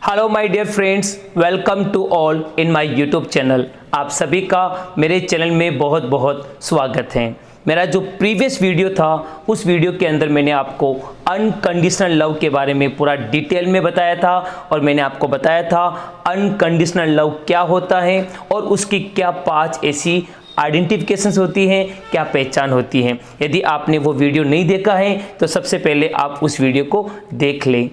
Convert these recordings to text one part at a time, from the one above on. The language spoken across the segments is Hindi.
Hello my dear friends, welcome to all in my YouTube channel. आप सभी का मेरे चैनल में बहुत बहुत स्वागत है। मेरा जो प्रीवियस वीडियो था उस वीडियो के अंदर मैंने आपको अनकंडीशनल लव के बारे में पूरा डिटेल में बताया था और मैंने आपको बताया था अनकंडीशनल लव क्या होता है और उसकी क्या 5 ऐसी आइडेंटिफिकेशंस होती हैं, क्या पहचान होती है। यदि आपने वो वीडियो नहीं देखा है तो सबसे पहले आप उस वीडियो को देख लें।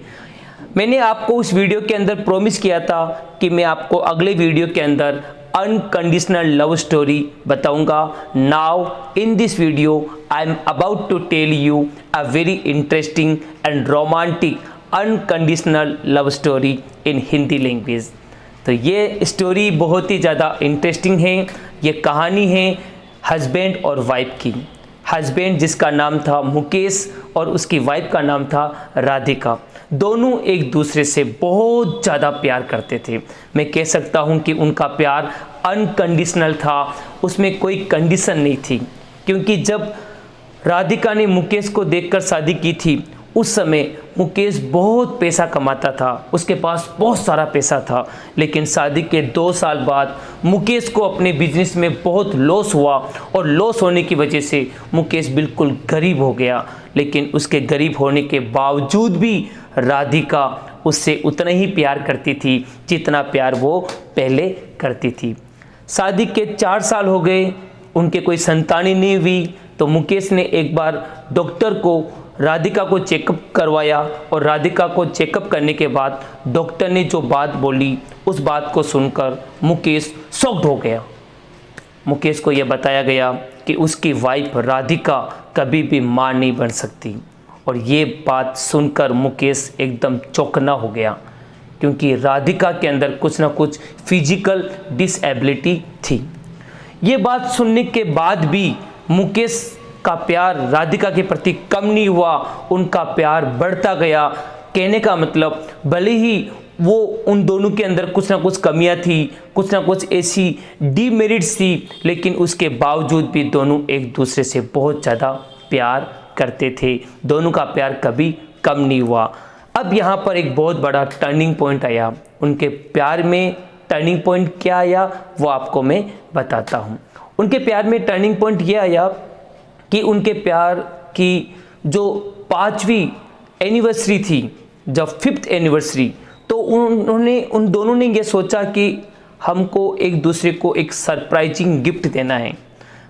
मैंने आपको उस वीडियो के अंदर प्रॉमिस किया था कि मैं आपको अगले वीडियो के अंदर अनकंडीशनल लव स्टोरी बताऊंगा। Now in this video I am about to tell you a very interesting and romantic unconditional love story in Hindi language. तो ये स्टोरी बहुत ही ज़्यादा इंटरेस्टिंग है। ये कहानी है हस्बैंड और वाइफ की। हस्बैंड जिसका नाम था मुकेश और उसकी वाइफ का नाम था राधिका। दोनों एक दूसरे से बहुत ज़्यादा प्यार करते थे। मैं कह सकता हूँ कि उनका प्यार अनकंडीशनल था, उसमें कोई कंडीशन नहीं थी। क्योंकि जब राधिका ने मुकेश को देखकर शादी की थी उस समय मुकेश बहुत पैसा कमाता था, उसके पास बहुत सारा पैसा था। लेकिन शादी के 2 साल बाद मुकेश को अपने बिजनेस में बहुत लॉस हुआ और लॉस होने की वजह से मुकेश बिल्कुल गरीब हो गया। लेकिन उसके गरीब होने के बावजूद भी राधिका उससे उतना ही प्यार करती थी जितना प्यार वो पहले करती थी। शादी के 4 साल हो गए, उनके कोई संतान ही नहीं हुई। तो मुकेश ने एक बार डॉक्टर को राधिका को चेकअप करवाया और राधिका को चेकअप करने के बाद डॉक्टर ने जो बात बोली उस बात को सुनकर मुकेश शॉक्ड हो गया। मुकेश को यह बताया गया कि उसकी वाइफ राधिका कभी भी मां नहीं बन सकती। और ये बात सुनकर मुकेश एकदम चौंकना हो गया, क्योंकि राधिका के अंदर कुछ ना कुछ फिजिकल डिसेबिलिटी थी। ये बात सुनने के बाद भी मुकेश का प्यार राधिका के प्रति कम नहीं हुआ, उनका प्यार बढ़ता गया। कहने का मतलब भले ही वो उन दोनों के अंदर कुछ ना कुछ कमियां थी, कुछ ना कुछ ऐसी डीमेरिट्स थी, लेकिन उसके बावजूद भी दोनों एक दूसरे से बहुत ज़्यादा प्यार करते थे। दोनों का प्यार कभी कम नहीं हुआ। अब यहाँ पर एक बहुत बड़ा टर्निंग पॉइंट आया। उनके प्यार में टर्निंग पॉइंट क्या आया वो आपको मैं बताता हूँ। उनके प्यार में टर्निंग पॉइंट ये आया कि उनके प्यार की जो 5वीं एनिवर्सरी थी, जब 5th एनिवर्सरी, तो उन दोनों ने ये सोचा कि हमको एक दूसरे को एक सरप्राइजिंग गिफ्ट देना है।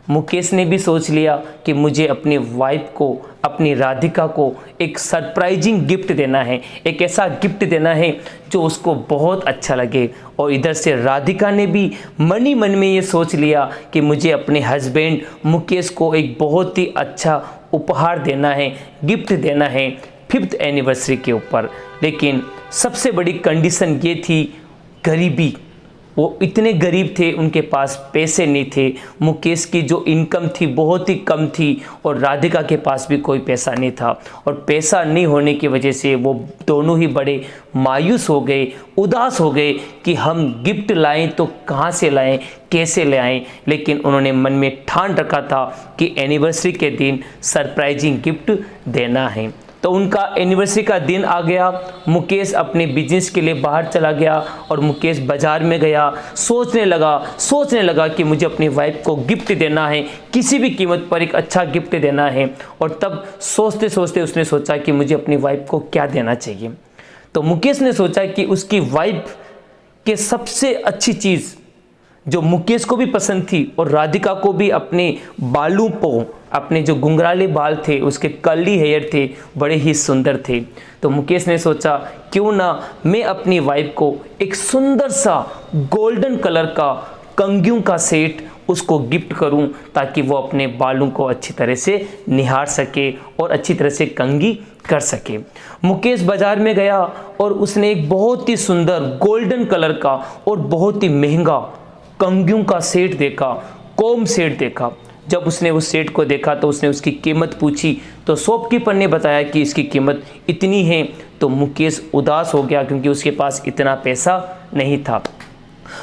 मुकेश ने भी सोच लिया कि मुझे अपनी वाइफ को, अपनी राधिका को एक सरप्राइजिंग गिफ्ट देना है, एक ऐसा गिफ्ट देना है जो उसको बहुत अच्छा लगे। और इधर से राधिका ने भी मन ही मन में ये सोच लिया कि मुझे अपने हस्बैंड मुकेश को एक बहुत ही अच्छा उपहार देना है, गिफ्ट देना है 5th एनिवर्सरी के ऊपर। लेकिन सबसे बड़ी कंडीशन ये थी गरीबी। वो इतने गरीब थे, उनके पास पैसे नहीं थे। मुकेश की जो इनकम थी बहुत ही कम थी और राधिका के पास भी कोई पैसा नहीं था। और पैसा नहीं होने की वजह से वो दोनों ही बड़े मायूस हो गए, उदास हो गए कि हम गिफ्ट लाएं तो कहाँ से लाएं, कैसे लाएं। लेकिन उन्होंने मन में ठान रखा था कि एनिवर्सरी के दिन सरप्राइजिंग गिफ्ट देना है। तो उनका एनिवर्सरी का दिन आ गया। मुकेश अपने बिजनेस के लिए बाहर चला गया और मुकेश बाज़ार में गया। सोचने लगा कि मुझे अपनी वाइफ को गिफ्ट देना है, किसी भी कीमत पर एक अच्छा गिफ्ट देना है। और तब सोचते सोचते उसने सोचा कि मुझे अपनी वाइफ को क्या देना चाहिए। तो मुकेश ने सोचा कि उसकी वाइफ के सबसे अच्छी चीज़ जो मुकेश को भी पसंद थी और राधिका को भी, अपने बालों को, अपने जो घुंघराले बाल थे, उसके कर्ली हेयर थे, बड़े ही सुंदर थे। तो मुकेश ने सोचा क्यों ना मैं अपनी वाइफ को एक सुंदर सा गोल्डन कलर का कंघियों का सेट उसको गिफ्ट करूं, ताकि वो अपने बालों को अच्छी तरह से निहार सके और अच्छी तरह से कंघी कर सके। मुकेश बाजार में गया और उसने एक बहुत ही सुंदर गोल्डन कलर का और बहुत ही महंगा कंघियों का सेट देखा, कोम सेट देखा। जब उसने उस सेट को देखा तो उसने उसकी कीमत पूछी तो शॉपकीपर ने बताया कि इसकी कीमत इतनी है। तो मुकेश उदास हो गया क्योंकि उसके पास इतना पैसा नहीं था।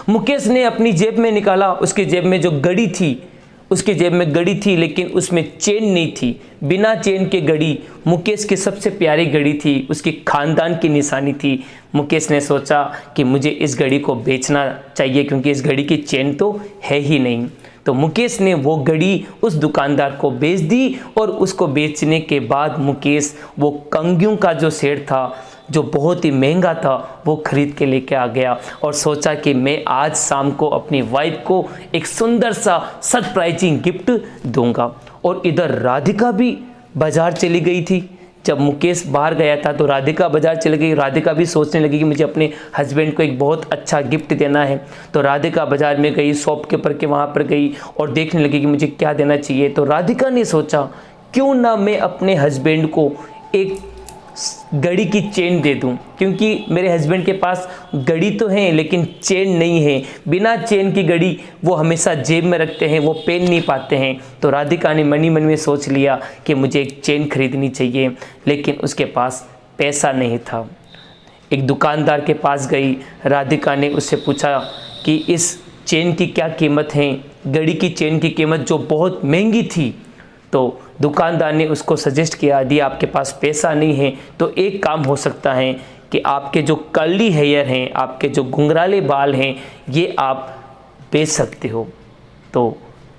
मुकेश ने अपनी जेब में निकाला, उसकी जेब में जो घड़ी थी उसकी जेब में घड़ी थी लेकिन उसमें चेन नहीं थी, बिना चेन के घड़ी मुकेश की सबसे प्यारी घड़ी थी, उसकी खानदान की निशानी थी। मुकेश ने सोचा कि मुझे इस घड़ी को बेचना चाहिए क्योंकि इस घड़ी की चेन तो है ही नहीं। तो मुकेश ने वो घड़ी उस दुकानदार को बेच दी और उसको बेचने के बाद मुकेश वो कंगियों का जो सेट था जो बहुत ही महंगा था वो खरीद के लेके आ गया और सोचा कि मैं आज शाम को अपनी वाइफ को एक सुंदर सा सरप्राइजिंग गिफ्ट दूंगा। और इधर राधिका भी बाजार चली गई थी। जब मुकेश बाहर गया था तो राधिका बाजार चली गई। राधिका भी सोचने लगी कि मुझे अपने हस्बैंड को एक बहुत अच्छा गिफ्ट देना है। तो राधिका बाजार में गई, शॉप के ऊपर के वहाँ पर गई और देखने लगी कि मुझे क्या देना चाहिए। तो राधिका ने सोचा क्यों ना मैं अपने हस्बैंड को एक घड़ी की चेन दे दूं, क्योंकि मेरे हस्बैंड के पास घड़ी तो है लेकिन चेन नहीं है। बिना चेन की घड़ी वो हमेशा जेब में रखते हैं, वो पहन नहीं पाते हैं। तो राधिका ने मन ही मन में सोच लिया कि मुझे एक चेन खरीदनी चाहिए, लेकिन उसके पास पैसा नहीं था। एक दुकानदार के पास गई। राधिका ने उससे पूछा कि इस चेन की क्या कीमत है। घड़ी की चेन की कीमत जो बहुत महंगी थी। तो दुकानदार ने उसको सजेस्ट किया, यदि आपके पास पैसा नहीं है तो एक काम हो सकता है कि आपके जो कर्ली हेयर हैं, आपके जो घुंघराले बाल हैं, ये आप बेच सकते हो। तो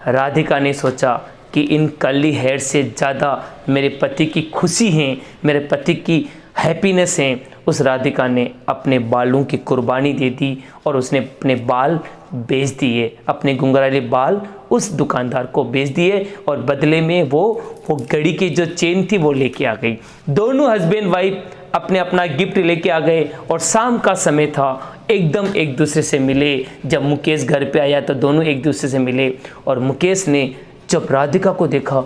राधिका ने सोचा कि इन कर्ली हेयर से ज़्यादा मेरे पति की खुशी है, मेरे पति की हैप्पीनेस है। उस राधिका ने अपने बालों की कुर्बानी दे दी और उसने अपने बाल बेच दिए, अपने घुंघराले बाल उस दुकानदार को बेच दिए और बदले में वो घड़ी की जो चेन थी वो लेके आ गई। दोनों हस्बैंड वाइफ अपने अपना गिफ्ट लेके आ गए और शाम का समय था, एकदम एक दूसरे से मिले। जब मुकेश घर पे आया तो दोनों एक दूसरे से मिले और मुकेश ने जब राधिका को देखा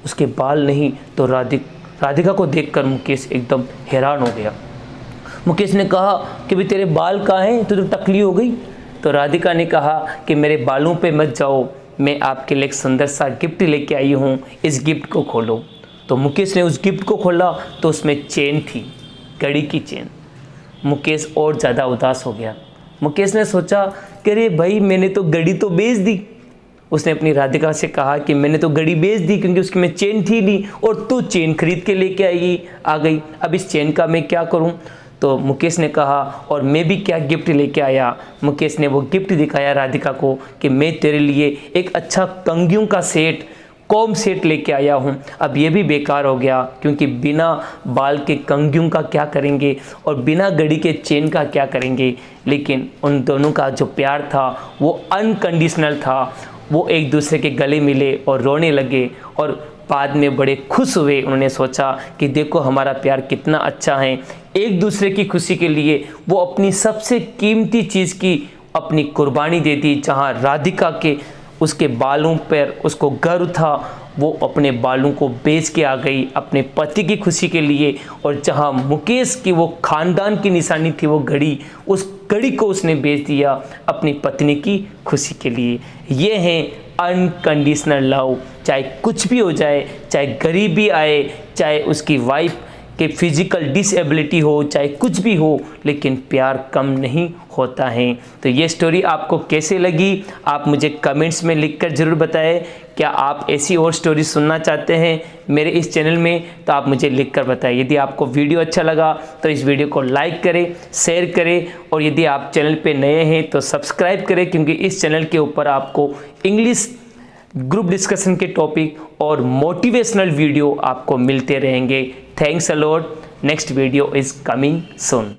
उसके बाल नहीं, तो राधिका को देखकर मुकेश एकदम हैरान हो गया। मुकेश ने कहा कि भाई तेरे बाल कहाँ हैं, तो टकली हो गई। तो राधिका ने कहा कि मेरे बालों पे मत जाओ, मैं आपके लिए एक सुंदर सा गिफ्ट लेके आई हूँ, इस गिफ्ट को खोलो। तो मुकेश ने उस गिफ्ट को खोला तो उसमें चेन थी, घड़ी की चेन। मुकेश और ज़्यादा उदास हो गया। मुकेश ने सोचा कि अरे भाई मैंने तो घड़ी तो बेच दी। उसने अपनी राधिका से कहा कि मैंने तो घड़ी बेच दी क्योंकि उसकी में चेन थी नहीं और तू चेन खरीद के लेके आ गई, अब इस चेन का मैं क्या करूं। तो मुकेश ने कहा और मैं भी क्या गिफ्ट लेके आया। मुकेश ने वो गिफ्ट दिखाया राधिका को कि मैं तेरे लिए एक अच्छा कंगियों का सेट, कॉम सेट लेके आया हूँ। अब ये भी बेकार हो गया क्योंकि बिना बाल के कंगियों का क्या करेंगे और बिना घड़ी के चेन का क्या करेंगे। लेकिन उन दोनों का जो प्यार था वो अनकंडीशनल था। वो एक दूसरे के गले मिले और रोने लगे और बाद में बड़े खुश हुए। उन्होंने सोचा कि देखो हमारा प्यार कितना अच्छा है। एक दूसरे की खुशी के लिए वो अपनी सबसे कीमती चीज़ की अपनी कुर्बानी दे दी। जहाँ राधिका के उसके बालों पर उसको गर्व था, वो अपने बालों को बेच के आ गई अपने पति की खुशी के लिए। और जहाँ मुकेश की वो खानदान की निशानी थी वो घड़ी, उस घड़ी को उसने बेच दिया अपनी पत्नी की खुशी के लिए। ये है अनकंडीशनल लव। चाहे कुछ भी हो जाए, चाहे गरीबी आए, चाहे उसकी वाइफ के फिजिकल डिसेबिलिटी हो, चाहे कुछ भी हो, लेकिन प्यार कम नहीं होता है। तो ये स्टोरी आपको कैसे लगी आप मुझे कमेंट्स में लिखकर ज़रूर बताएं। क्या आप ऐसी और स्टोरी सुनना चाहते हैं मेरे इस चैनल में, तो आप मुझे लिखकर बताएं। यदि आपको वीडियो अच्छा लगा तो इस वीडियो को लाइक करें, शेयर करें और यदि आप चैनल पे नए हैं तो सब्सक्राइब करें, क्योंकि इस चैनल के ऊपर आपको इंग्लिश ग्रुप डिस्कशन के टॉपिक और मोटिवेशनल वीडियो आपको मिलते रहेंगे। Thanks a lot. Next video is coming soon.